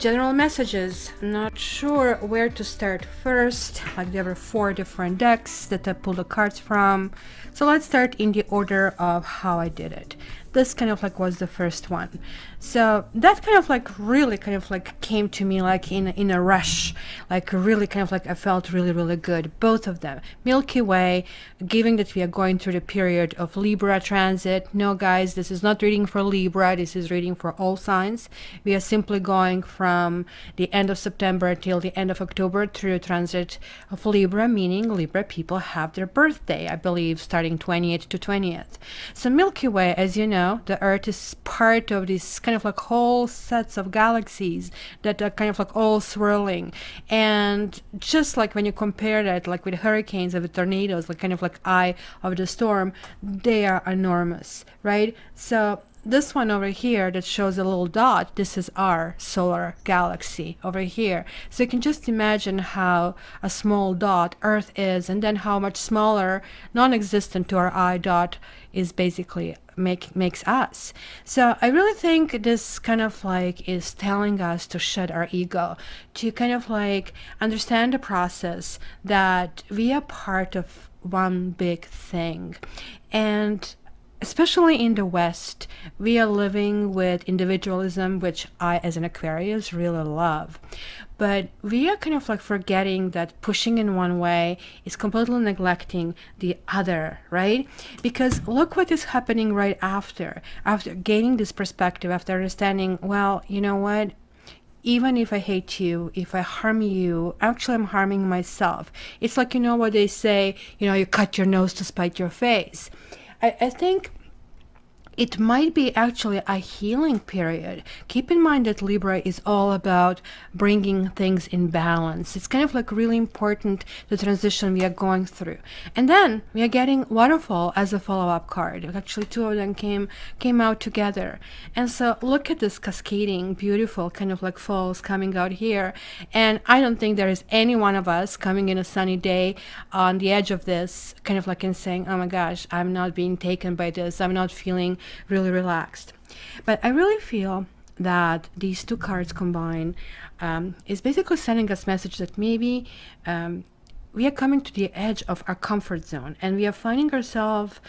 general messages. Not sure where to start first. Like there were 4 different decks that I pulled the cards from. So let's start in the order of how I did it. This kind of like was the first one. So that kind of like really kind of like came to me like in a rush, like really kind of like I felt really good, both of them. Milky Way, given that we are going through the period of Libra transit. No guys, this is not reading for Libra, this is reading for all signs. We are simply going from the end of September till the end of October through transit of Libra, meaning Libra people have their birthday, I believe, starting 28th to 20th. So Milky Way, as you know, the Earth is part of this kind of like whole sets of galaxies that are kind of like all swirling. And just like when you compare that like with hurricanes and with tornadoes, like kind of like eye of the storm, they are enormous, right? So this one over here that shows a little dot, this is our solar galaxy over here. So you can just imagine how a small dot Earth is, and then how much smaller, non-existent to our eye dot is basically makes us. So I really think this kind of like is telling us to shed our ego, to kind of like understand the process that we are part of one big thing. And especially in the West, we are living with individualism, which I, as an Aquarius, really love. But we are kind of like forgetting that pushing in one way is completely neglecting the other, right? Because look what is happening right after gaining this perspective, after understanding, well, you know what? Even if I hate you, if I harm you, actually I'm harming myself. It's like, you know what they say, you know, you cut your nose to spite your face. I think it might be actually a healing period. Keep in mind that Libra is all about bringing things in balance. It's kind of like really important, the transition we are going through. And then we are getting Waterfall as a follow-up card. Actually 2 of them came out together. And so look at this cascading, beautiful kind of like falls coming out here. And I don't think there is any one of us coming in a sunny day on the edge of this kind of like and saying, oh my gosh, I'm not being taken by this, I'm not feeling really relaxed. But I really feel that these 2 cards combined is basically sending us message that maybe we are coming to the edge of our comfort zone, and we are finding ourselves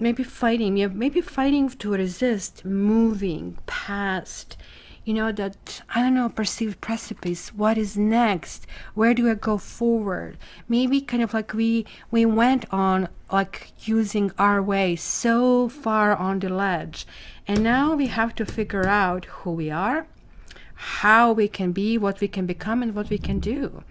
maybe fighting to resist moving past, you know, that, I don't know, perceived precipice. What is next? Where do I go forward? Maybe kind of like we went on like using our way so far on the ledge, and now we have to figure out who we are, how we can be, what we can become, and what we can do.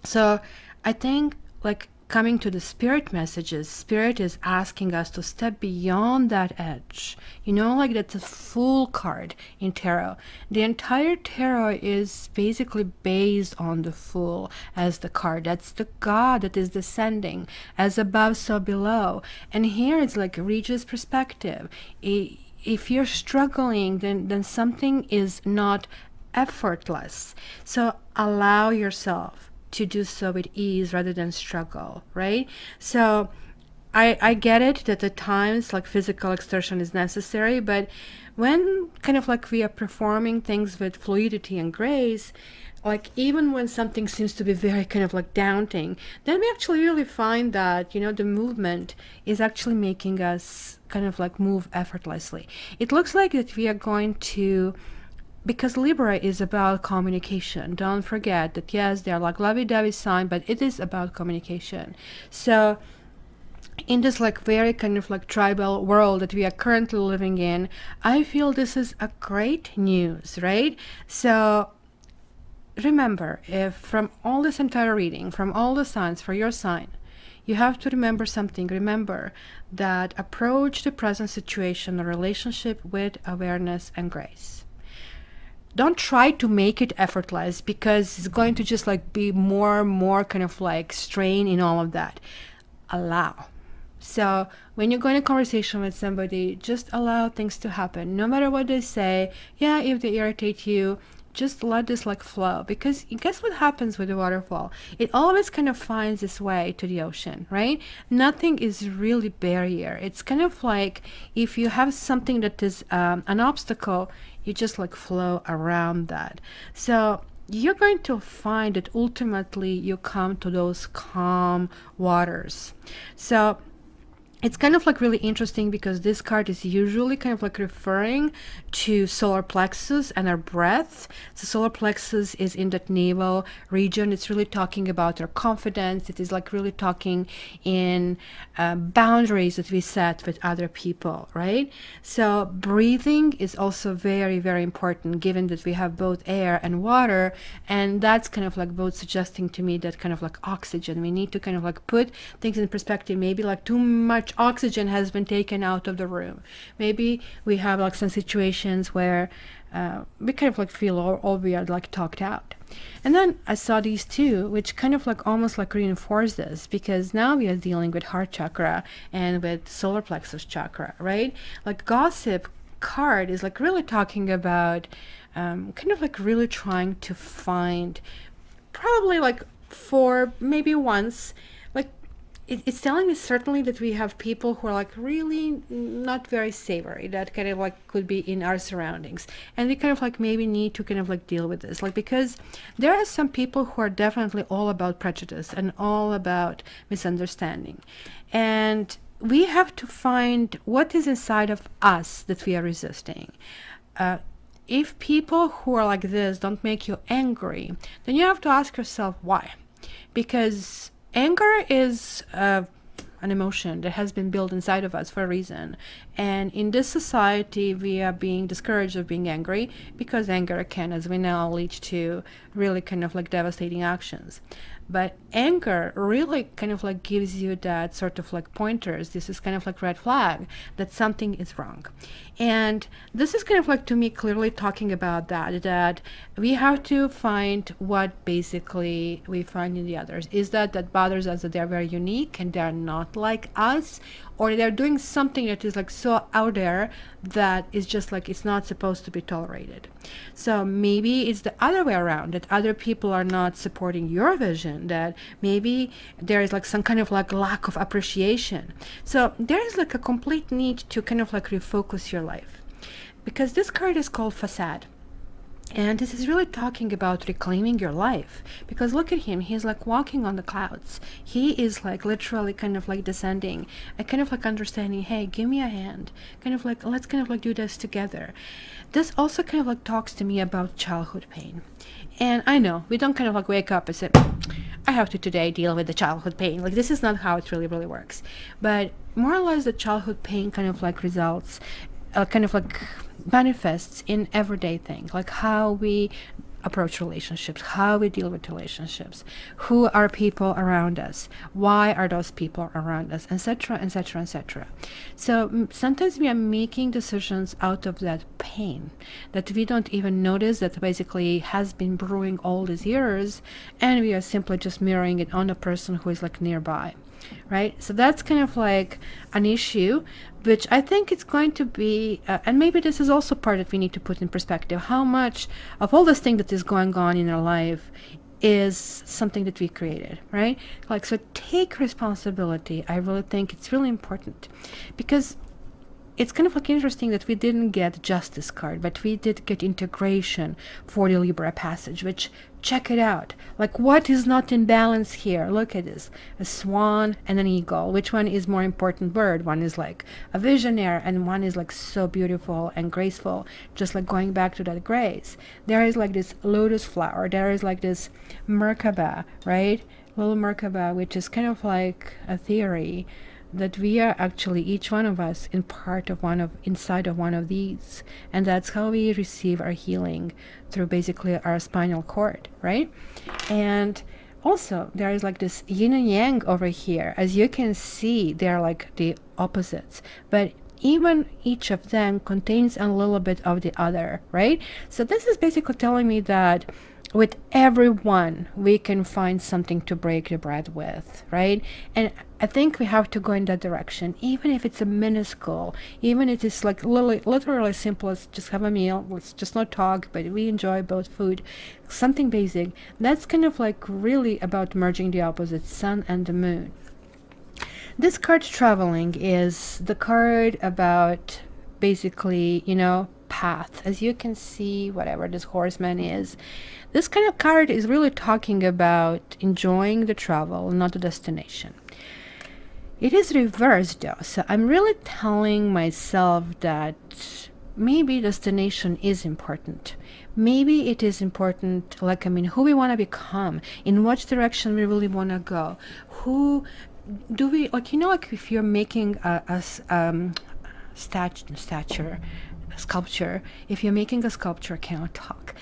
So I think like coming to the spirit messages, spirit is asking us to step beyond that edge. You know, like that's a Fool card in tarot. The entire tarot is basically based on the Fool as the card. That's the God that is descending, as above so below. And here it's like Regis perspective. If you're struggling, then something is not effortless. So allow yourself to do so with ease rather than struggle, right? So I get it that at times like physical exertion is necessary, but when kind of like we are performing things with fluidity and grace, like even when something seems to be very kind of like daunting, then we actually really find that, you know, the movement is actually making us kind of like move effortlessly. It looks like that we are going to, because Libra is about communication. Don't forget that, yes, they are like lovey-dovey sign, but it is about communication. So in this like very kind of like tribal world that we are currently living in, I feel this is a great news, right? So remember, if from all this entire reading, from all the signs for your sign, you have to remember something. Remember that approach the present situation or relationship with awareness and grace. Don't try to make it effortless, because it's going to just like be more and more kind of like strain in all of that. Allow. So when you're going to conversation with somebody, just allow things to happen. No matter what they say, yeah, if they irritate you, just let this like flow, because guess what happens with the waterfall? It always kind of finds its way to the ocean, right? Nothing is really barrier. It's kind of like if you have something that is an obstacle, You just like flow around that. So you're going to find that ultimately you come to those calm waters. So it's kind of like really interesting because this card is usually kind of like referring to solar plexus and our breath. So solar plexus is in that navel region. It's really talking about our confidence. It is like really talking in boundaries that we set with other people, right? So breathing is also very, very important, given that we have both air and water. And that's kind of like both suggesting to me that kind of like oxygen. We need to kind of like put things in perspective. Maybe like too much oxygen has been taken out of the room. Maybe we have like some situations where we kind of like feel all we are like talked out. And then I saw these two, which kind of like almost like reinforce this, because now we are dealing with heart chakra and with solar plexus chakra, right? Like gossip card is like really talking about kind of like really trying to find, probably like for maybe once, like it's telling me certainly that we have people who are like really not very savory, that kind of like could be in our surroundings, and we kind of like maybe need to kind of like deal with this, like, because there are some people who are definitely all about prejudice and all about misunderstanding, and we have to find what is inside of us that we are resisting. If people who are like this don't make you angry, then you have to ask yourself why. Because anger is an emotion that has been built inside of us for a reason. And in this society, we are being discouraged of being angry because anger can, as we know, lead to really kind of like devastating actions. But anger really kind of like gives you that sort of like pointers. This is kind of like red flag that something is wrong. And this is kind of like, to me, clearly talking about that we have to find what basically we find in the others. Is that bothers us, that they're very unique and they're not like us, or they're doing something that is like so out there that is just like it's not supposed to be tolerated. So maybe it's the other way around, that other people are not supporting your vision, that maybe there is like some kind of like lack of appreciation. So there is like a complete need to kind of like refocus your life, because this card is called Facade. And this is really talking about reclaiming your life, because look at him, he's like walking on the clouds. He is like literally kind of like descending and kind of like understanding, hey, give me a hand, kind of like, let's kind of like do this together. This also kind of like talks to me about childhood pain. And I know we don't kind of like wake up and say, I have to today deal with the childhood pain. Like, this is not how it really works. But more or less the childhood pain kind of like results, kind of like manifests in everyday things, like how we approach relationships, how we deal with relationships, who are people around us, why are those people around us, etc., etc., etc. So sometimes we are making decisions out of that pain that we don't even notice, that basically has been brewing all these years, and we are simply just mirroring it on the person who is like nearby. Right? So that's kind of like an issue, which I think it's going to be, and maybe this is also part that we need to put in perspective, how much of all this thing that is going on in our life is something that we created, right? Like, so take responsibility. I really think it's really important, because it's kind of like interesting that we didn't get Justice card, but we did get Integration for the Libra passage, which, check it out. Like, what is not in balance here? Look at this. A swan and an eagle. Which one is more important bird? One is like a visionary, and one is like so beautiful and graceful, just like going back to that grace. There is like this lotus flower. There is like this Merkaba, right? Little Merkaba, which is kind of like a theory that we are actually, each one of us, in part of inside of one of these, and that's how we receive our healing, through basically our spinal cord, right? And also there is like this yin and yang over here. As you can see, they're like the opposites, but even each of them contains a little bit of the other, right? So this is basically telling me that with everyone we can find something to break the bread with, right? And I think we have to go in that direction, even if it's a minuscule, even if it's like literally simple as just have a meal, let's just not talk, but we enjoy both food, something basic. That's kind of like really about merging the opposites, sun and the moon. This card, Traveling, is the card about basically, you know, path. As you can see, whatever this horseman is, this kind of card is really talking about enjoying the travel, not the destination. It is reversed though, so I'm really telling myself that maybe destination is important. Maybe it is important, like, I mean, who we want to become, in which direction we really want to go, who do we, like, you know, like if you're making a sculpture, if you're making a sculpture, I cannot talk,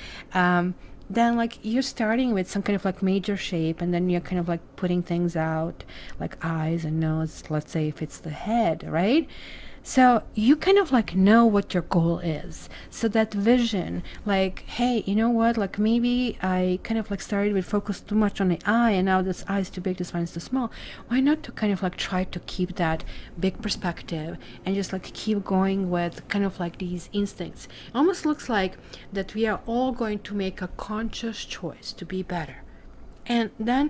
then like you're starting with some kind of like major shape, and then you're kind of like putting things out like eyes and nose, let's say if it's the head, right? So you kind of like know what your goal is. So that vision, like, hey, you know what, like maybe I kind of like started with focus too much on the eye, and now this eye is too big, this one is too small. Why not to kind of like try to keep that big perspective and just like keep going with kind of like these instincts. It almost looks like that we are all going to make a conscious choice to be better. And then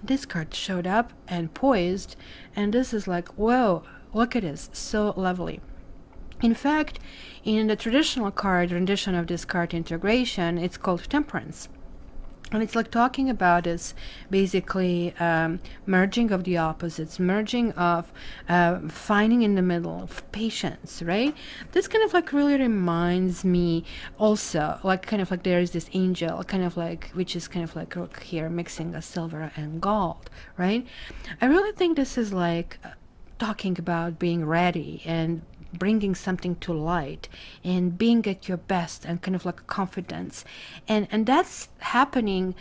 this card showed up and poised, and this is like, whoa, look at this, so lovely. In fact, in the traditional card rendition of this card integration, it's called Temperance. And it's like talking about this basically merging of the opposites, merging of finding in the middle of patience, right? This kind of like really reminds me also, like kind of like there is this angel, kind of like, which is kind of like look here, mixing a silver and gold, right? I really think this is like talking about being ready and bringing something to light and being at your best and kind of like confidence, and that's happening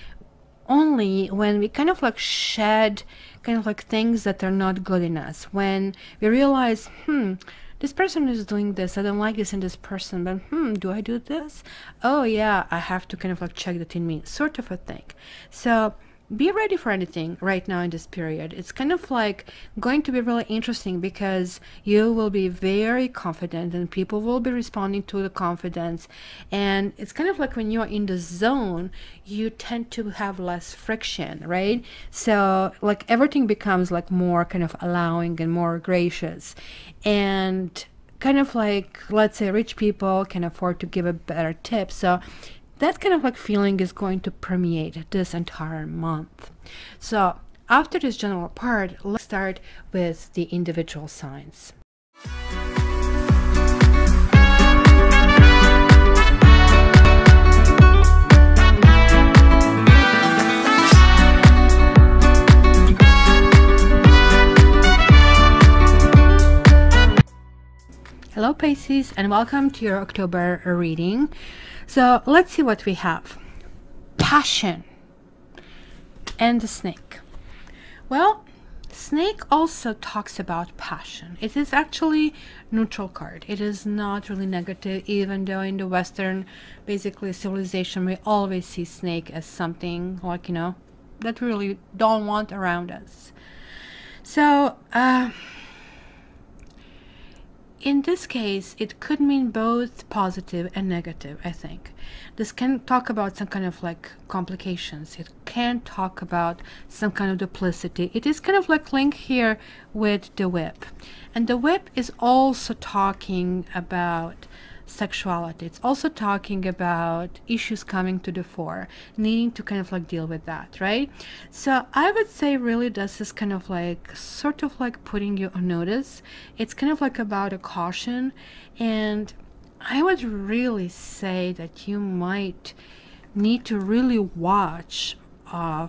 only when we kind of like shed kind of like things that are not good in us, when we realize, this person is doing this, I don't like this in this person, but do I do this? Oh yeah, I have to kind of like check that in me, sort of a thing. So be ready for anything right now in this period. It's kind of like going to be really interesting because you will be very confident and people will be responding to the confidence. And it's kind of like when you're in the zone, you tend to have less friction, right? So like everything becomes like more kind of allowing and more gracious. And kind of like, let's say rich people can afford to give a better tip. So that kind of like feeling is going to permeate this entire month. So after this general part, let's start with the individual signs. Hello Pisces, and welcome to your October reading. So let's see what we have. Passion and the snake. Well, snake also talks about passion. It is actually neutral card. It is not really negative, even though in the Western basically civilization we always see snake as something like, you know, that we really don't want around us. So in this case, it could mean both positive and negative, I think. This can talk about some kind of like complications. It can talk about some kind of duplicity. It is kind of like linked here with the whip. And the whip is also talking about sexuality. It's also talking about issues coming to the fore, needing to kind of like deal with that, right? So I would say really this is kind of like sort of like putting you on notice. It's kind of like about a caution, and I would really say that you might need to really watch the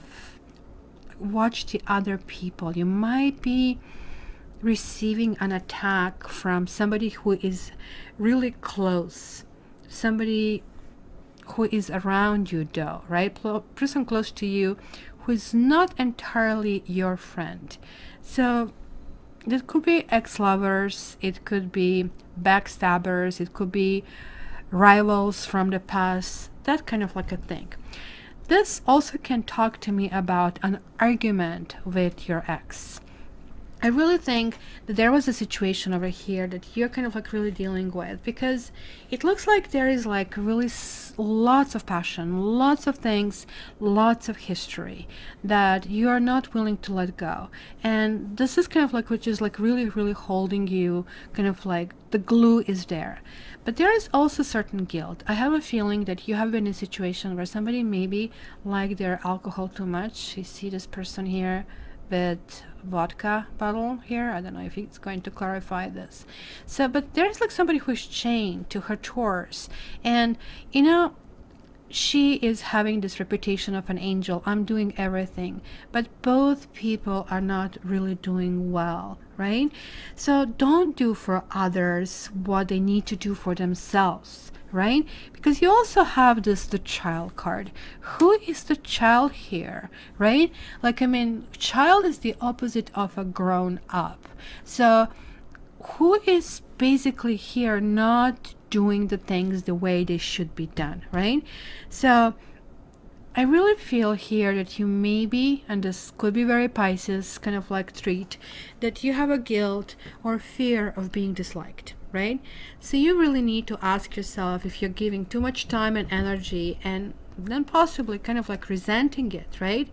other people. You might be receiving an attack from somebody who is really close, somebody who is around you though, right? Person close to you who is not entirely your friend. So it could be ex-lovers, it could be backstabbers, it could be rivals from the past, that kind of like a thing. This also can talk to me about an argument with your ex. I really think that there was a situation over here that you're kind of like really dealing with, because it looks like there is like really lots of passion, lots of things, lots of history that you are not willing to let go. And this is kind of like, which is like really, really holding you, kind of like the glue is there. But there is also certain guilt. I have a feeling that you have been in a situation where somebody maybe liked their alcohol too much. You see this person here with vodka bottle here. I don't know if it's going to clarify this. So, but there's like somebody who's chained to her chores, and you know, she is having this reputation of an angel. I'm doing everything, but both people are not really doing well, right? So don't do for others what they need to do for themselves, right? Because you also have the child card. Who is the child here, right? Like, I mean, child is the opposite of a grown up. So who is basically here not doing the things the way they should be done, right? So I really feel here that you maybe, and this could be very Pisces kind of like trait, that you have a guilt or fear of being disliked, right? So you really need to ask yourself if you're giving too much time and energy, and then possibly kind of like resenting it, right?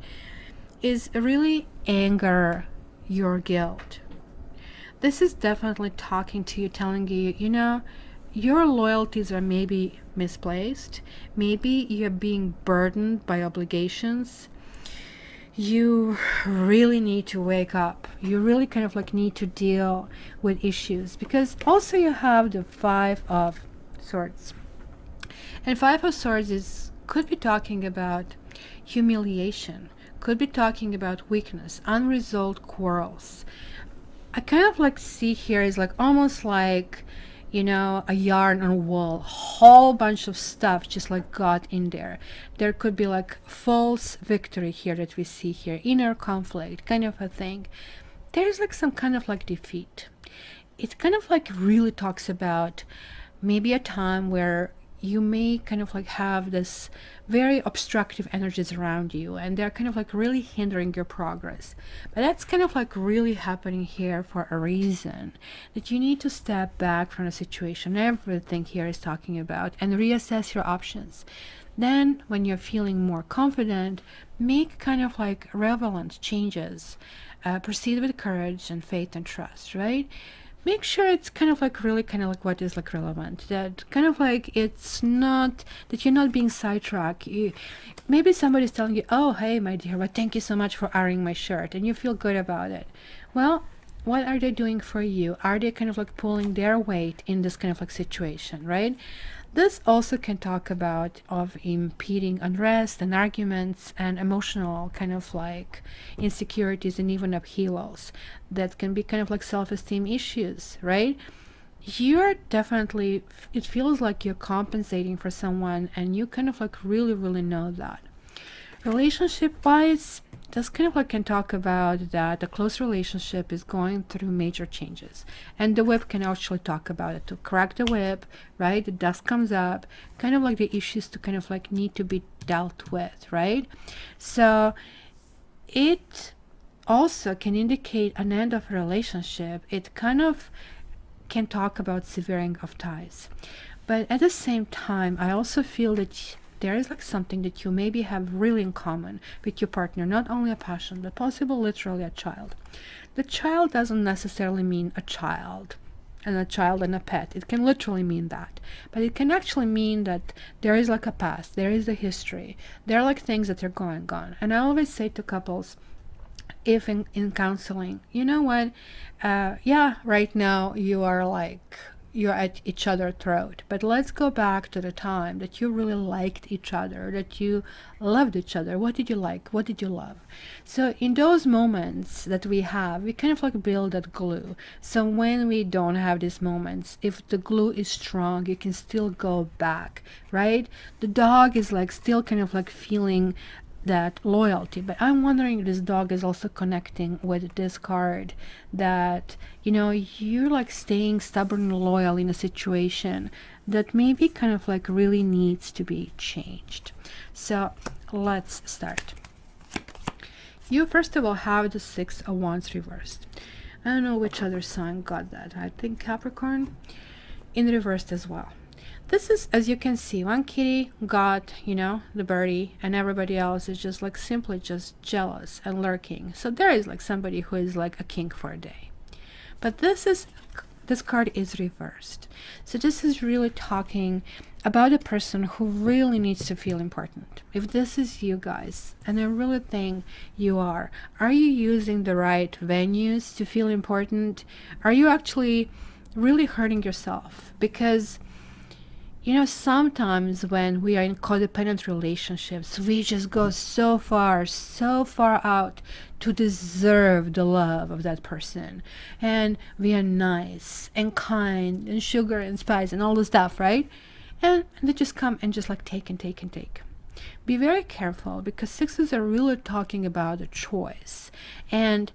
Is really anger your guilt. This is definitely talking to you, telling you, you know, your loyalties are maybe misplaced. Maybe you're being burdened by obligations. You really need to wake up. You really kind of like need to deal with issues, because also you have the Five of Swords. And Five of Swords could be talking about humiliation, could be talking about weakness, unresolved quarrels. I kind of like see here is like almost like, you know, a yarn on a wall, whole bunch of stuff just like got in there. There could be like false victory here that we see here, inner conflict kind of a thing. There's like some kind of like defeat. It kind of like really talks about maybe a time where you may kind of like have this very obstructive energies around you, and they're kind of like really hindering your progress. But that's kind of like really happening here for a reason, that you need to step back from the situation. Everything here is talking about, and reassess your options. Then when you're feeling more confident, make kind of like relevant changes. Proceed with courage and faith and trust, right? Make sure it's kind of like really kind of like what is like relevant, that kind of like it's not that you're not being sidetracked. Maybe somebody's telling you, oh hey my dear, well thank you so much for ironing my shirt, and you feel good about it. Well, what are they doing for you? Are they kind of like pulling their weight in this kind of like situation, right? This also can talk about of impeding unrest and arguments and emotional kind of like insecurities and even upheavals that can be kind of like self-esteem issues, right? You're definitely, it feels like you're compensating for someone, and you kind of like really know that. Relationship wise, this kind of like can talk about that a close relationship is going through major changes, and the whip can actually talk about it. To crack the whip, right? The dust comes up, kind of like the issues to kind of like need to be dealt with, right? So it also can indicate an end of a relationship. It kind of can talk about severing of ties, but at the same time I also feel that there is like something that you maybe have really in common with your partner, not only a passion, but possibly literally a child. The child doesn't necessarily mean a child and a pet. It can literally mean that, but it can actually mean that there is like a past, there is a history, there are like things that are going on. And I always say to couples, if in counseling, you know what, yeah, right now you are like, you're at each other's throat, but let's go back to the time that you really liked each other, that you loved each other. What did you like? What did you love? So in those moments that we have, we kind of like build that glue. So when we don't have these moments, if the glue is strong, you can still go back, right? The dog is like still kind of like feeling that loyalty, but I'm wondering if this dog is also connecting with this card, that you know you're like staying stubborn and loyal in a situation that maybe kind of like really needs to be changed. So let's start. You first of all have the Six of Wands reversed. I don't know which other sign got that. I think Capricorn. In reversed as well. This is, as you can see, one kitty got, you know, the birdie, and everybody else is just like simply just jealous and lurking. So there is like somebody who is like a king for a day. But this card is reversed. So this is really talking about a person who really needs to feel important. If this is you guys, and I really think you are you using the right venues to feel important? Are you actually really hurting yourself? Because, you know, sometimes when we are in codependent relationships, we just go so far out to deserve the love of that person. And we are nice and kind and sugar and spice and all the stuff, right? And they just come and just like take and take and take. Be very careful, because sixes are really talking about a choice. And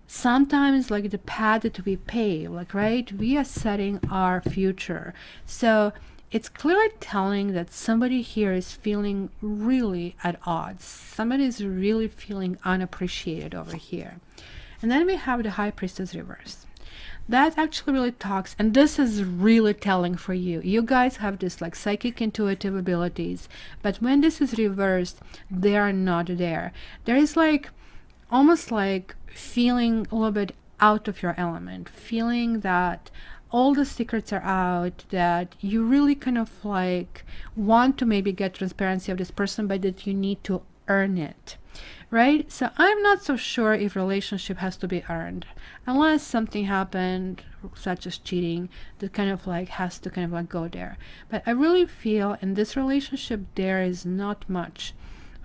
sometimes like the path that we pave, like, right, we are setting our future. So it's clearly telling that somebody here is feeling really at odds. Somebody is really feeling unappreciated over here. And then we have the High Priestess reverse. That actually really talks, and this is really telling for you. You guys have this like psychic intuitive abilities, but when this is reversed, they are not there. There is like almost like feeling a little bit out of your element, feeling that all the secrets are out, that you really kind of like want to maybe get transparency of this person, but that you need to earn it, right? So I'm not so sure if relationship has to be earned, unless something happened such as cheating that kind of like has to kind of like go there. But I really feel in this relationship there is not much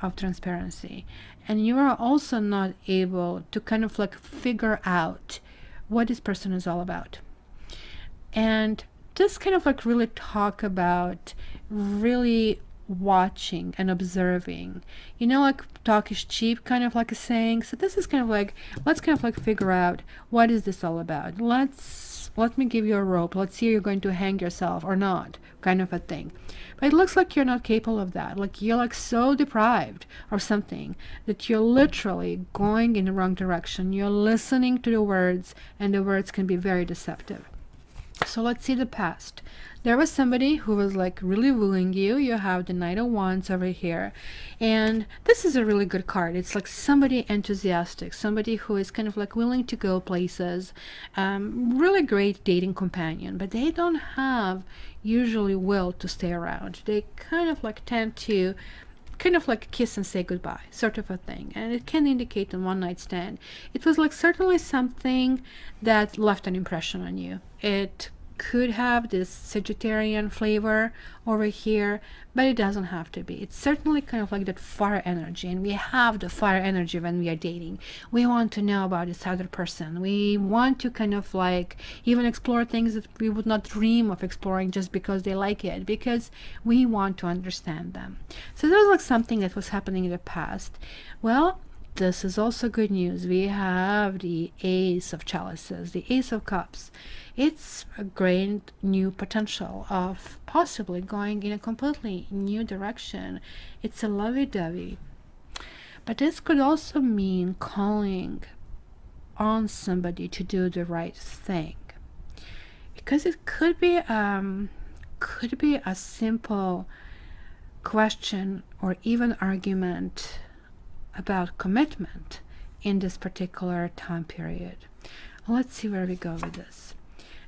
of transparency, and you are also not able to kind of like figure out what this person is all about. And just kind of like really talk about really watching and observing, you know, like talk is cheap kind of like a saying. So this is kind of like, let's kind of like figure out what is this all about. Let me give you a rope, let's see if you're going to hang yourself or not, kind of a thing. But it looks like you're not capable of that. Like you're like so deprived of something that you're literally going in the wrong direction. You're listening to the words, and the words can be very deceptive. So let's see the past. There was somebody who was like really wooing you. You have the Knight of Wands over here, and this is a really good card. It's like somebody enthusiastic, somebody who is kind of like willing to go places, really great dating companion, but they don't have usually will to stay around. They kind of like tend to kind of like kiss and say goodbye, sort of a thing. And it can indicate a one night stand. It was like certainly something that left an impression on you. It could have this Sagittarian flavor over here, but it doesn't have to be. It's certainly kind of like that fire energy, and we have the fire energy when we are dating. We want to know about this other person. We want to kind of like even explore things that we would not dream of exploring just because they like it, because we want to understand them. So there was like something that was happening in the past. Well, this is also good news. We have the Ace of Chalices, the Ace of Cups. It's a great new potential of possibly going in a completely new direction. It's a lovey-dovey. But this could also mean calling on somebody to do the right thing. Because it could be a simple question or even argument about commitment in this particular time period. Let's see where we go with this.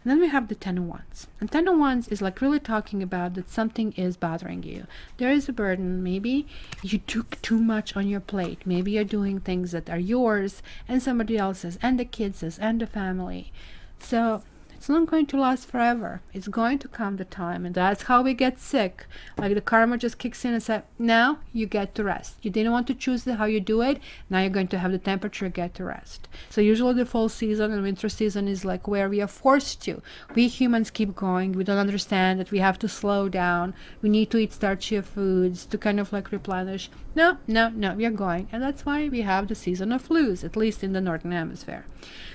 And then we have the Ten of Wands. And Ten of Wands is like really talking about that something is bothering you. There is a burden. Maybe you took too much on your plate. Maybe you're doing things that are yours and somebody else's and the kids' and the family. So it's not going to last forever. It's going to come the time, and that's how we get sick. Like the karma just kicks in and says, now you get to rest. You didn't want to choose how you do it. Now you're going to have the temperature, get to rest. So usually the fall season and winter season is like where we are forced to. We humans keep going. We don't understand that we have to slow down. We need to eat starchy foods to kind of like replenish. No, we are going. And that's why we have the season of flus, at least in the Northern Hemisphere.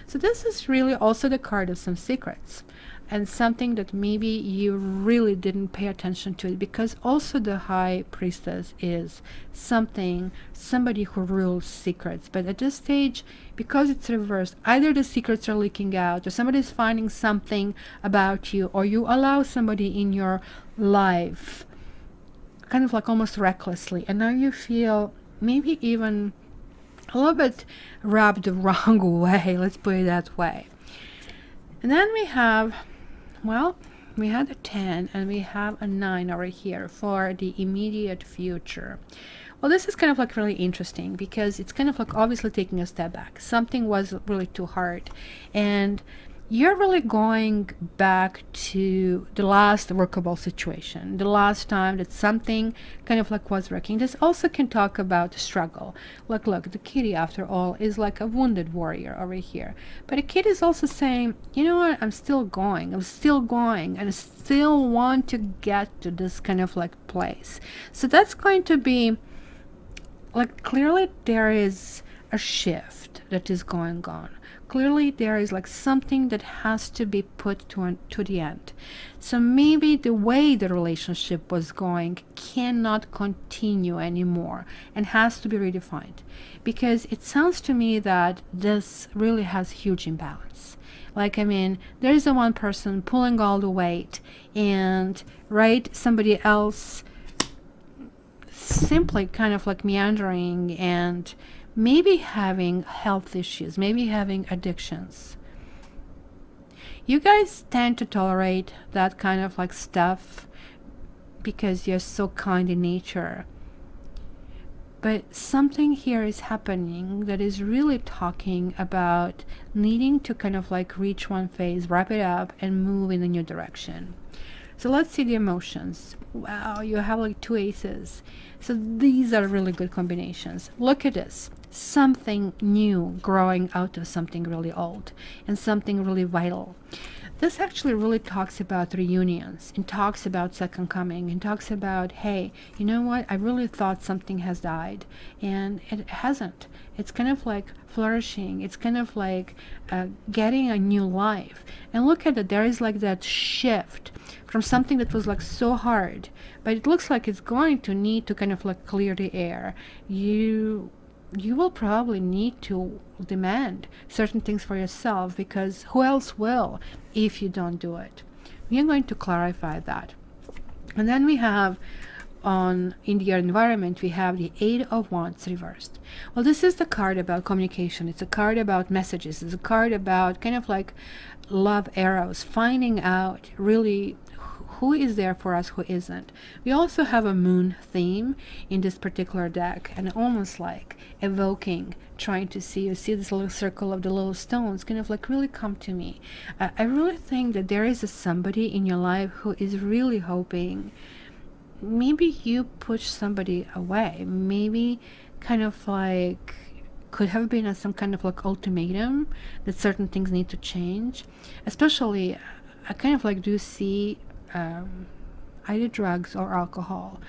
So this is really also the card of some secrets. and something that maybe you really didn't pay attention to it, because also the High Priestess is somebody who rules secrets. But at this stage, because it's reversed, either the secrets are leaking out, or somebody's finding something about you, or you allow somebody in your life kind of like almost recklessly, and now you feel maybe even a little bit rubbed the wrong way, let's put it that way. And then we have, well, we had a 10 and we have a 9 over here for the immediate future. Well, this is kind of like really interesting, because it's kind of like obviously taking a step back. Something was really too hard, and you're really going back to the last workable situation, the last time that something kind of like was working. This also can talk about struggle. Look, the kitty, after all, is like a wounded warrior over here. But a kid is also saying, you know what, I'm still going, and I still want to get to this kind of like place. So that's going to be like, clearly there is a shift that is going on. Clearly there is like something that has to be put to the end. So maybe the way the relationship was going cannot continue anymore and has to be redefined, because it sounds to me that this really has huge imbalance. Like, I mean, there's the one person pulling all the weight, and right, somebody else simply kind of like meandering and maybe having health issues, maybe having addictions. You guys tend to tolerate that kind of like stuff because you're so kind in nature. But something here is happening that is really talking about needing to kind of like reach one phase, wrap it up, and move in a new direction. So let's see the emotions. Wow, you have like 2 aces. So these are really good combinations. Look at this. Something new growing out of something really old, and something really vital. This actually really talks about reunions, and talks about second coming, and talks about, hey, you know what, I really thought something has died, and it hasn't. It's kind of like flourishing. It's kind of like getting a new life. And look at it, there is like that shift from something that was like so hard, but it looks like it's going to need to kind of like clear the air. You will probably need to demand certain things for yourself, because who else will if you don't do it? We are going to clarify that. And then we have in the environment, we have the 8 of Wands reversed. Well, this is the card about communication. It's a card about messages. It's a card about kind of like love arrows, finding out really who is there for us, who isn't. We also have a moon theme in this particular deck, and almost like evoking, trying to see, you see this little circle of the little stones kind of like really come to me. I really think that there is somebody in your life who is really hoping. Maybe you push somebody away, maybe kind of like could have been some kind of like ultimatum that certain things need to change. Especially, I kind of like do see either drugs or alcohol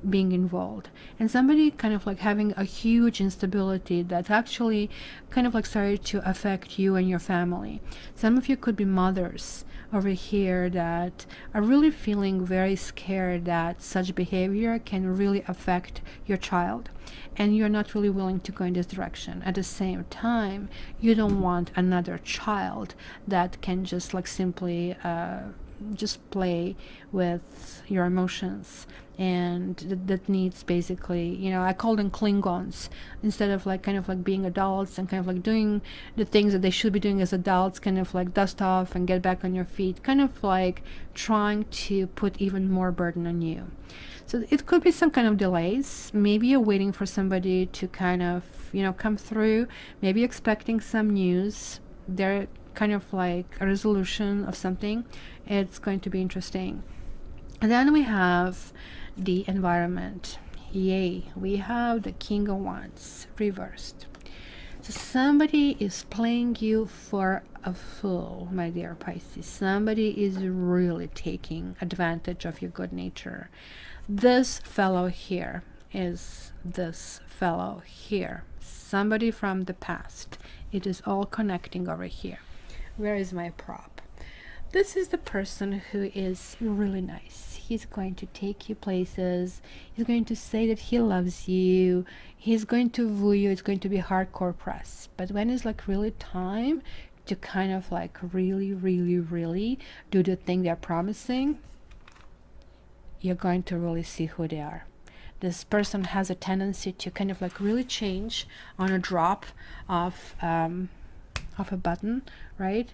being involved, and somebody kind of like having a huge instability that actually kind of like started to affect you and your family. Some of you could be mothers over here that are really feeling very scared that such behavior can really affect your child, and you're not really willing to go in this direction. At the same time, you don't want another child that can just like simply just play with your emotions, and that needs basically, you know, I call them Klingons. Instead of like kind of like being adults and kind of like doing the things that they should be doing as adults, kind of like dust off and get back on your feet, kind of like trying to put even more burden on you. So it could be some kind of delays. Maybe you're waiting for somebody to kind of, you know, come through, maybe expecting some news. They're kind of like a resolution of something. It's going to be interesting. And then we have the environment. Yay, we have the King of Wands reversed. So somebody is playing you for a fool, my dear Pisces. Somebody is really taking advantage of your good nature. This fellow here is this fellow here. Somebody from the past. It is all connecting over here. Where is my prop? this is the person who is really nice. He's going to take you places. He's going to say that he loves you. He's going to woo you. It's going to be hardcore press. But when it's like really time to kind of like really, really, really do the thing they're promising, you're going to really see who they are. This person has a tendency to kind of like really change on a drop of a button, right?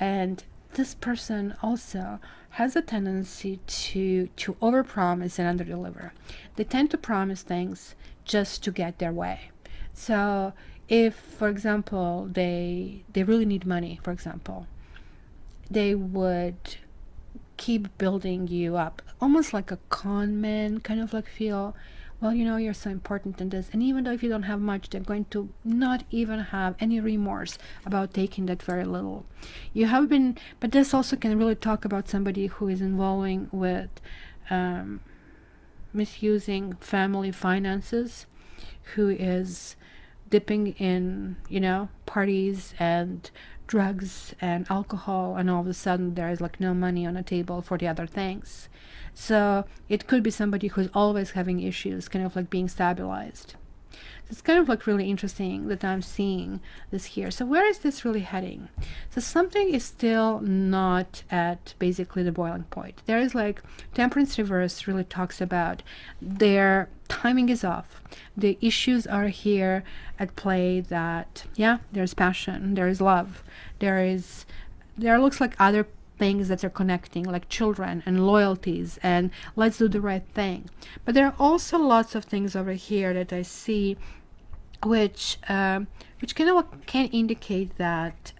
And this person also has a tendency to overpromise and underdeliver. They tend to promise things just to get their way. So if, for example, they really need money, for example, they would keep building you up, almost like a con man kind of like feel, well, you know, you're so important in this, and even though if you don't have much, they're going to not even have any remorse about taking that very little. You have been, but this also can really talk about somebody who is involving with misusing family finances, who is dipping in, you know, parties and drugs and alcohol, and all of a sudden there is like no money on the table for the other things. So it could be somebody who's always having issues, kind of like being stabilized. So it's kind of like really interesting that I'm seeing this here. So where is this really heading? So something is still not at basically the boiling point. There is like Temperance reverse really talks about their timing is off. The issues are here at play that, yeah, there's passion, there is love, there looks like other things that are connecting, like children and loyalties and let's do the right thing. But there are also lots of things over here that I see which kind of can indicate that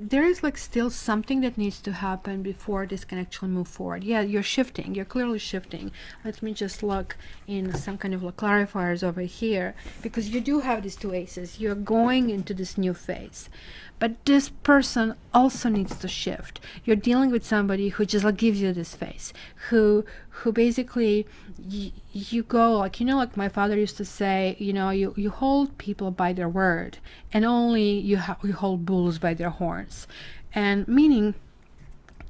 there is like still something that needs to happen before this can actually move forward. Yeah, you're shifting, you're clearly shifting. Let me just look in some kind of like clarifiers over here, because you do have these two aces. You're going into this new phase, but this person also needs to shift. You're dealing with somebody who just like gives you this face, who basically you go like, you know, like my father used to say, you know, you hold people by their word, and only you hold bulls by their horns. And meaning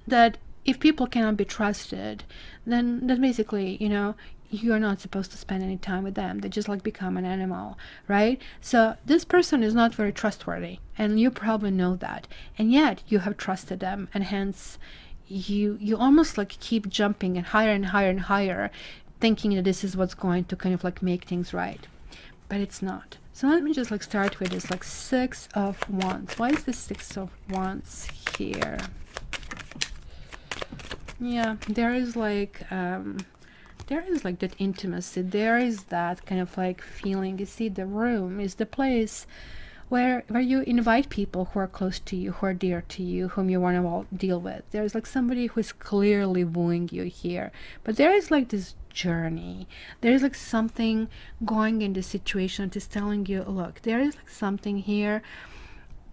that if people cannot be trusted, then basically, you know, you're not supposed to spend any time with them. They just like become an animal, right? So this person is not very trustworthy, and you probably know that, and yet you have trusted them, and hence you almost like keep jumping and higher and higher and higher, thinking that this is what's going to kind of like make things right, but it's not. So let me just like start with this like Six of Wands. Why is the Six of Wands here? Yeah, there is like that intimacy. There is that kind of like feeling. You see, the room is the place where you invite people who are close to you, who are dear to you, whom you want to deal with. There's like somebody who is clearly wooing you here, but there is like this journey. There is like something going in the situation that is telling you, look, there is like something here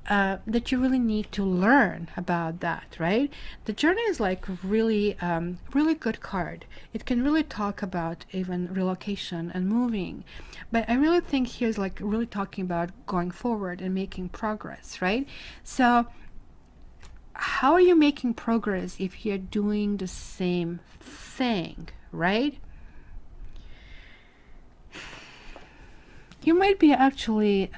that you really need to learn about that, right? The journey is like really really good card. It can really talk about even relocation and moving, but I really think here's like really talking about going forward and making progress, right? So how are you making progress if you're doing the same thing, right? You might be actually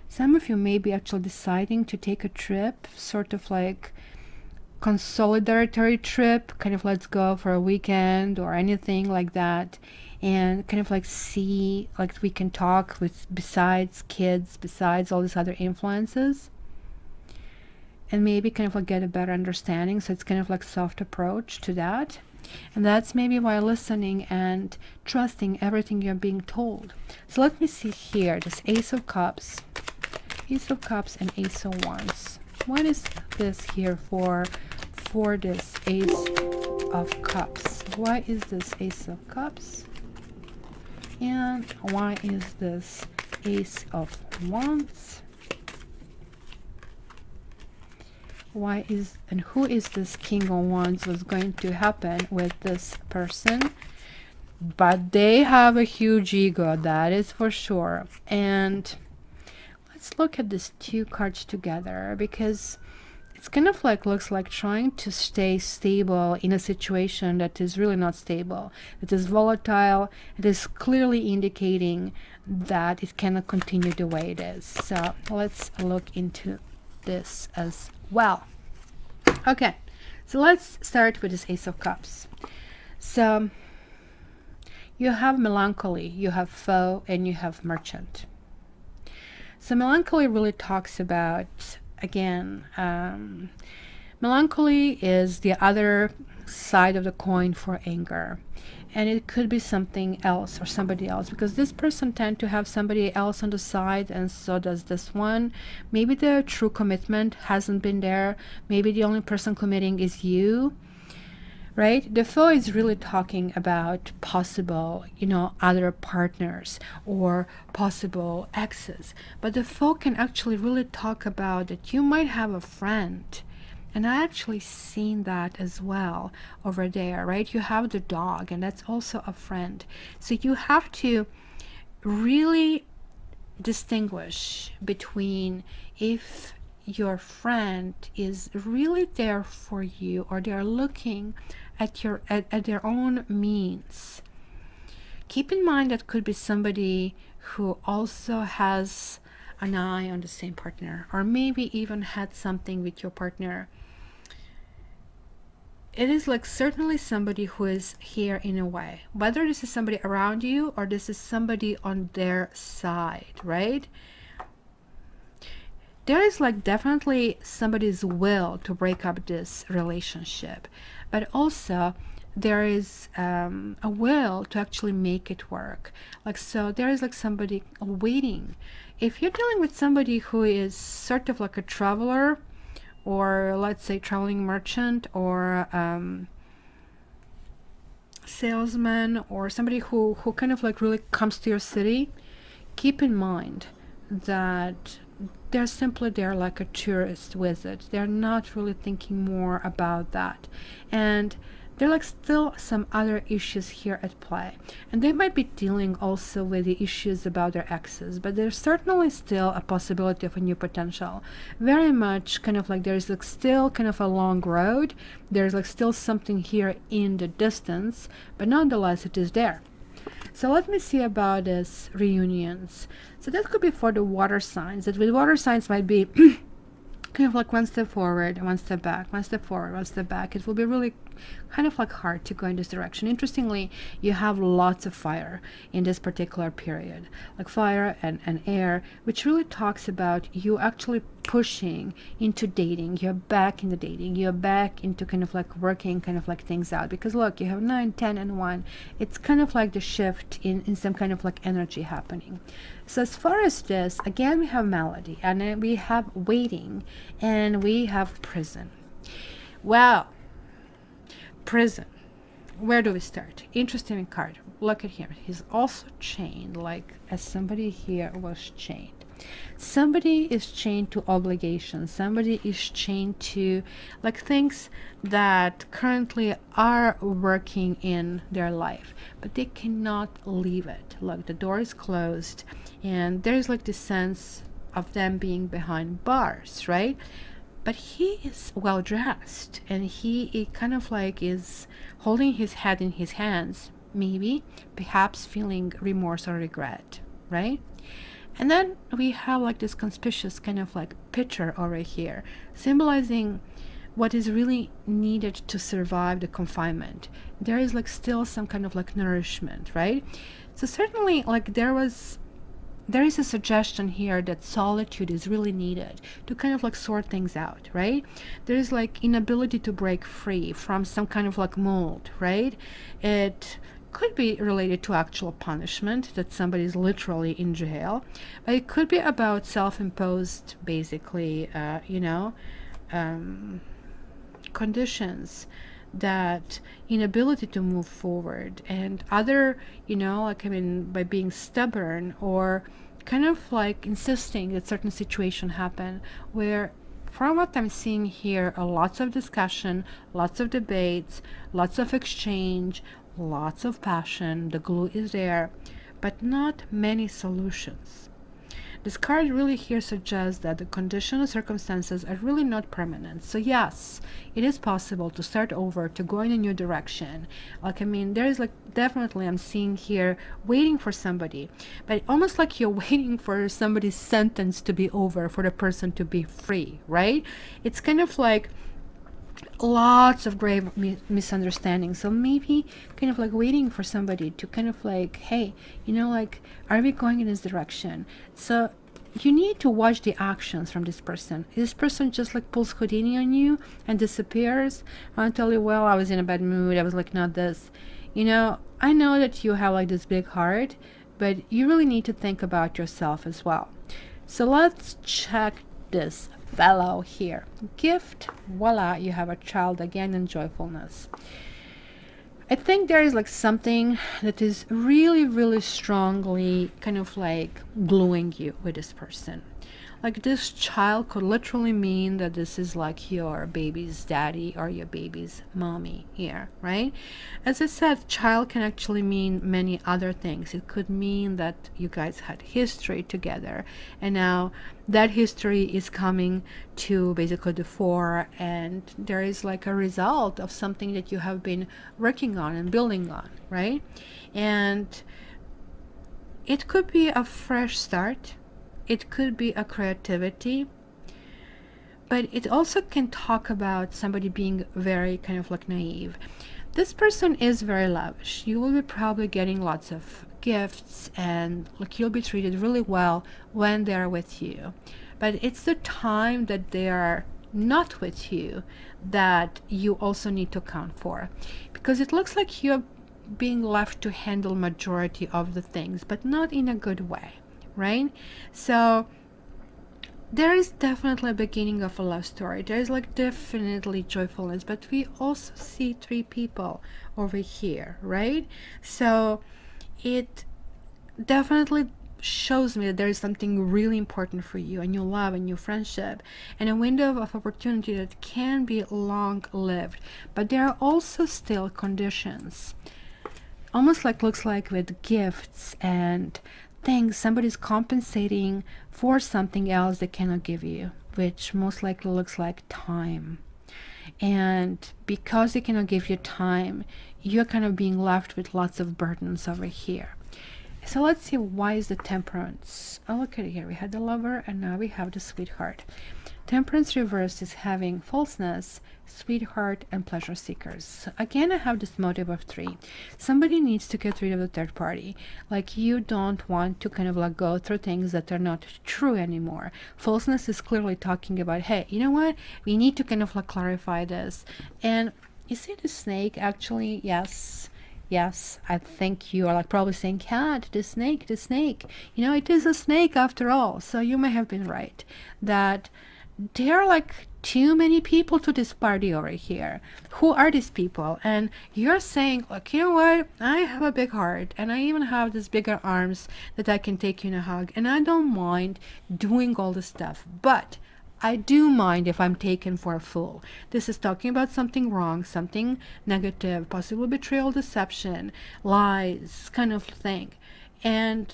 some of you may be actually deciding to take a trip, sort of like consolidatory trip, kind of let's go for a weekend or anything like that, and kind of like see, like we can talk with, besides kids, besides all these other influences, and maybe kind of like get a better understanding. So it's kind of like soft approach to that. And that's maybe why listening and trusting everything you're being told. So let me see here, this Ace of Cups and Ace of Wands. What is this here for this Ace of Cups? Why is this Ace of Cups? And why is this Ace of Wands? Why is, and who is this King of Wands? What's going to happen with this person? But they have a huge ego, that is for sure. And let's look at these two cards together, because it's kind of like looks like trying to stay stable in a situation that is really not stable. It is volatile. It is clearly indicating that it cannot continue the way it is. So let's look into this as well. Okay, so let's start with this Ace of Cups. So you have melancholy, you have foe, and you have merchant. So melancholy really talks about, again, melancholy is the other side of the coin for anger, and it could be something else or somebody else, because this person tend to have somebody else on the side, and so does this one. Maybe the true commitment hasn't been there. Maybe the only person committing is you, right? The foe is really talking about possible, you know, other partners or possible exes. But the foe can actually really talk about that you might have a friend. And I actually seen that as well over there, right? You have the dog, and that's also a friend. So you have to really distinguish between if your friend is really there for you, or they're looking at your at their own means. Keep in mind that could be somebody who also has an eye on the same partner, or maybe even had something with your partner. It is like certainly somebody who is here in a way, whether this is somebody around you or this is somebody on their side, right? There is like definitely somebody's will to break up this relationship, but also there is a will to actually make it work. Like, so there is like somebody waiting. If you're dealing with somebody who is sort of like a traveler, or let's say traveling merchant, or salesman, or somebody who kind of like really comes to your city, keep in mind that they're simply there like a tourist visit. They're not really thinking more about that, and there are like still some other issues here at play, and they might be dealing also with the issues about their exes, but there's certainly still a possibility of a new potential. Very much kind of like there's like still kind of a long road. There's like still something here in the distance, but nonetheless it is there. So let me see about this reunions. So that could be for the water signs. That with water signs might be kind of like one step forward, one step back, one step forward, one step back. It will be really kind of like hard to go in this direction. Interestingly, you have lots of fire in this particular period, like fire and air, which really talks about you actually pushing into dating. You're back in the dating. You're back into kind of like working kind of like things out, because look, you have 9, 10, and 1. It's kind of like the shift in some kind of like energy happening. So as far as this, again, we have melody, and then we have waiting, and we have prison. Wow. Prison. Where do we start? Interesting card. Look at him. He's also chained, like as somebody here was chained. Somebody is chained to obligations. Somebody is chained to like things that currently are working in their life, but they cannot leave it. Look, the door is closed, and there's like this sense of them being behind bars, right? But he is well dressed, and he kind of like is holding his head in his hands, maybe, perhaps feeling remorse or regret, right? And then we have like this conspicuous kind of like picture over here, symbolizing what is really needed to survive the confinement. There is like still some kind of like nourishment, right? So certainly like there is a suggestion here that solitude is really needed to kind of like sort things out, right? There is like inability to break free from some kind of like mold, right? It could be related to actual punishment, that somebody is literally in jail, but it could be about self-imposed, basically, conditions, that inability to move forward, and other, like, I mean, by being stubborn or kind of like insisting that certain situation happen, where from what I'm seeing here, lots of discussion, lots of debates, lots of exchange, lots of passion, the glue is there, but not many solutions. This card really here suggests that the conditional circumstances are really not permanent. So yes, it is possible to start over, to go in a new direction. Like, I mean, there is like definitely, I'm seeing here waiting for somebody, but almost like you're waiting for somebody's sentence to be over, for the person to be free, right? It's kind of like lots of grave misunderstandings. So maybe kind of like waiting for somebody to kind of like, hey, you know, like, are we going in this direction? So you need to watch the actions from this person. This person just like pulls Houdini on you and disappears. I'll tell you, well, I was in a bad mood, I was like, not this. You know, I know that you have like this big heart, but you really need to think about yourself as well. So let's check this fellow here. Gift, voila, you have a child again, and joyfulness. I think there is like something that is really, really strongly kind of like gluing you with this person. Like, this child could literally mean that this is like your baby's daddy or your baby's mommy here, right? As I said, child can actually mean many other things. It could mean that you guys had history together, and now that history is coming to basically the fore, and there is like a result of something that you have been working on and building on, right? And it could be a fresh start. It could be a creativity, but it also can talk about somebody being very kind of like naive. This person is very lavish. You will be probably getting lots of gifts, and like you'll be treated really well when they're with you. But it's the time that they are not with you that you also need to account for, because it looks like you're being left to handle majority of the things, but not in a good way. Right? So there is definitely a beginning of a love story. There is like definitely joyfulness, but we also see 3 people over here, right? So it definitely shows me that there is something really important for you, and your love and your friendship, and a window of opportunity that can be long-lived. But there are also still conditions, almost like looks like with gifts and things. Somebody's compensating for something else they cannot give you, which most likely looks like time. And because they cannot give you time, you're kind of being left with lots of burdens over here. So let's see, why is the temperance? Oh, look at it here. We had the lover, and now we have the sweetheart. Temperance reversed is having falseness, sweetheart, and pleasure seekers. So again, I have this motive of 3. Somebody needs to get rid of the third party. Like, you don't want to kind of like go through things that are not true anymore. Falseness is clearly talking about, hey, you know what? We need to kind of like clarify this. And you see the snake actually? Yes. Yes, I think you are like probably saying, cat, the snake, the snake. You know, it is a snake after all. So you may have been right that there are like too many people to this party over here. Who are these people? And you're saying, like, you know what? I have a big heart, and I even have these bigger arms that I can take you in a hug, and I don't mind doing all this stuff. But I do mind if I'm taken for a fool. This is talking about something wrong, something negative, possible betrayal, deception, lies, kind of thing. And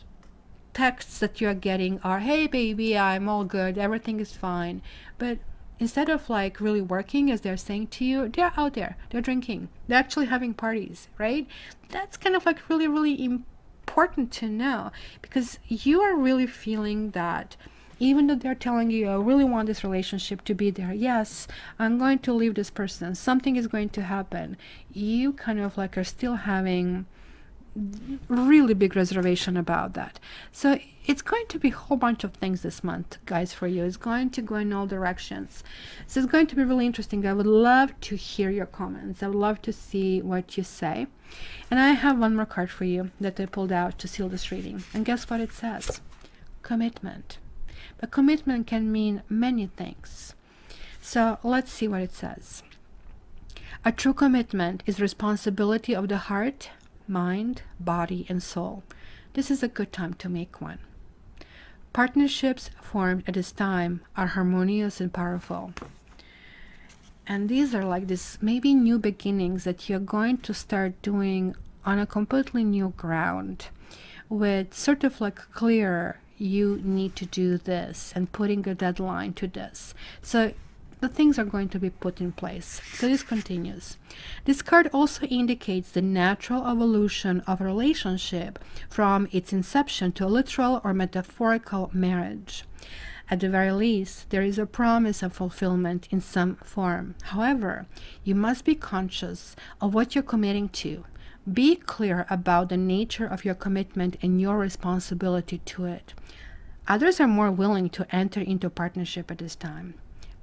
texts that you're getting are, hey baby, I'm all good, everything is fine. But instead of like really working, as they're saying to you, they're out there, they're drinking, they're actually having parties, right? That's kind of like really, really important to know, because you are really feeling that even though they're telling you, I really want this relationship to be there, yes, I'm going to leave this person, something is going to happen, you kind of like are still having really big reservation about that. So it's going to be a whole bunch of things this month, guys, for you. It's going to go in all directions. So it's going to be really interesting. I would love to hear your comments. I would love to see what you say. And I have one more card for you that I pulled out to seal this reading. And guess what it says? Commitment. But commitment can mean many things. So let's see what it says. A true commitment is responsibility of the heart, mind, body, and soul. This is a good time to make one. Partnerships formed at this time are harmonious and powerful. And these are like this maybe new beginnings that you're going to start doing on a completely new ground with sort of like clear, you need to do this and putting a deadline to this. So the things are going to be put in place. So this continues. This card also indicates the natural evolution of a relationship from its inception to a literal or metaphorical marriage. At the very least, there is a promise of fulfillment in some form. However, you must be conscious of what you're committing to. Be clear about the nature of your commitment and your responsibility to it. Others are more willing to enter into partnership at this time.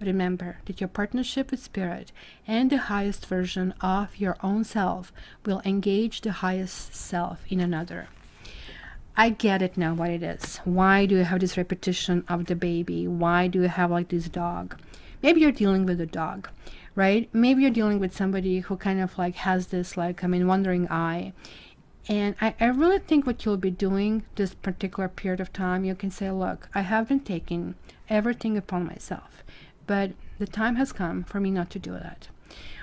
Remember that your partnership with Spirit and the highest version of your own self will engage the highest self in another. I get it now what it is. Why do you have this repetition of the baby? Why do you have like this dog? Maybe you're dealing with a dog, right? Maybe you're dealing with somebody who kind of like has this like, wandering eye. And I really think what you'll be doing this particular period of time, you can say, look, I have been taking everything upon myself, but the time has come for me not to do that.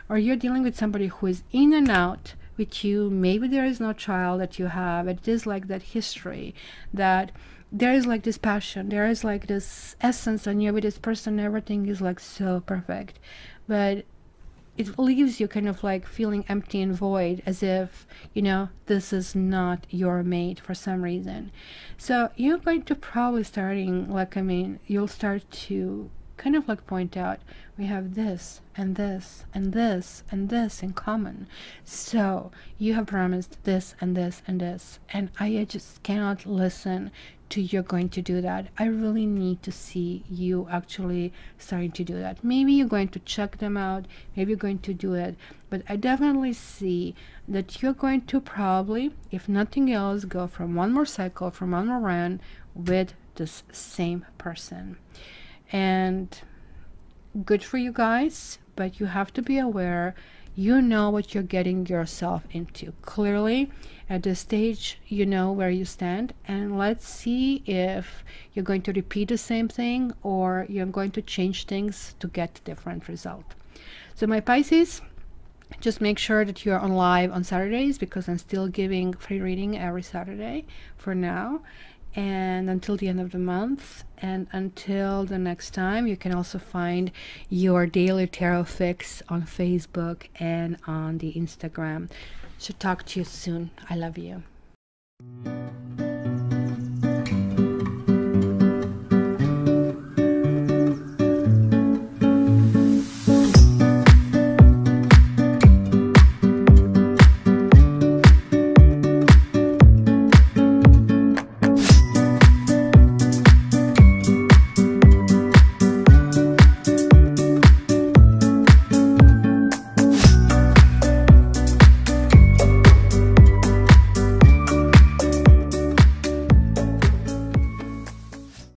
Or you're dealing with somebody who is in and out with you. Maybe there is no child that you have. It is like that history, that there is like this passion, there is like this essence on you with this person, everything is like so perfect, but it leaves you kind of like feeling empty and void, as if, you know, this is not your mate for some reason. So you're going to probably starting like, you'll start to kind of like point out, we have this and this and this and this in common. So you have promised this and this and this, and I just cannot listen to you're going to do that. I really need to see you actually starting to do that. Maybe you're going to check them out, maybe you're going to do it, but I definitely see that you're going to probably, if nothing else, go from one more cycle, from one more round with this same person. And good for you guys, but you have to be aware, you know what you're getting yourself into. Clearly at this stage you know where you stand, and let's see if you're going to repeat the same thing or you're going to change things to get different result. So my Pisces, just make sure that you're on live on Saturdays, because I'm still giving free reading every Saturday for now and until the end of the month. And until the next time, you can also find your daily tarot fix on Facebook and on the Instagram. So talk to you soon. I love you.